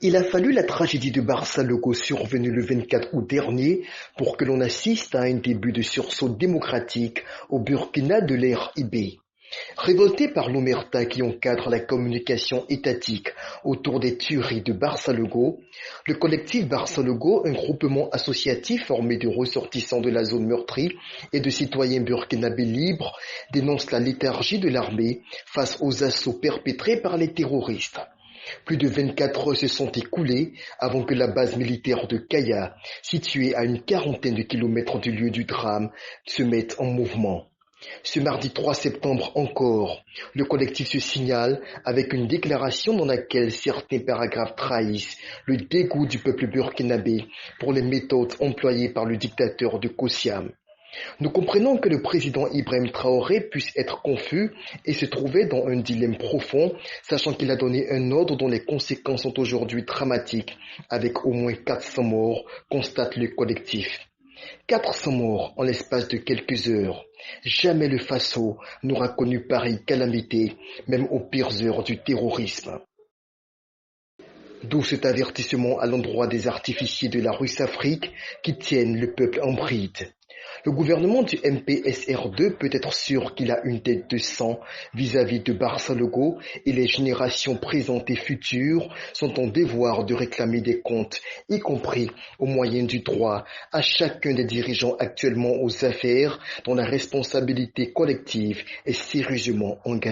Il a fallu la tragédie de Barça-Lugo survenue le 24 août dernier pour que l'on assiste à un début de sursaut démocratique au Burkina de l'ère IB. Révolté par l'omerta qui encadre la communication étatique autour des tueries de Barça-Lugo, le collectif Barça-Lugo, un groupement associatif formé de ressortissants de la zone meurtrie et de citoyens burkinabés libres, dénonce la léthargie de l'armée face aux assauts perpétrés par les terroristes. Plus de 24 heures se sont écoulées avant que la base militaire de Kaya, située à une quarantaine de kilomètres du lieu du drame, se mette en mouvement. Ce mardi 3 septembre encore, le collectif se signale avec une déclaration dans laquelle certains paragraphes trahissent le dégoût du peuple burkinabé pour les méthodes employées par le dictateur de Kossiam. Nous comprenons que le président Ibrahim Traoré puisse être confus et se trouver dans un dilemme profond, sachant qu'il a donné un ordre dont les conséquences sont aujourd'hui dramatiques, avec au moins 400 morts, constate le collectif. 400 morts en l'espace de quelques heures. Jamais le Faso n'aura connu pareille calamité, même aux pires heures du terrorisme. D'où cet avertissement à l'endroit des artificiers de la Russe-Afrique qui tiennent le peuple en bride. Le gouvernement du MPSR2 peut être sûr qu'il a une tête de sang vis-à-vis de Barça-Lugo et les générations présentes et futures sont en devoir de réclamer des comptes, y compris au moyen du droit, à chacun des dirigeants actuellement aux affaires dont la responsabilité collective est sérieusement engagée.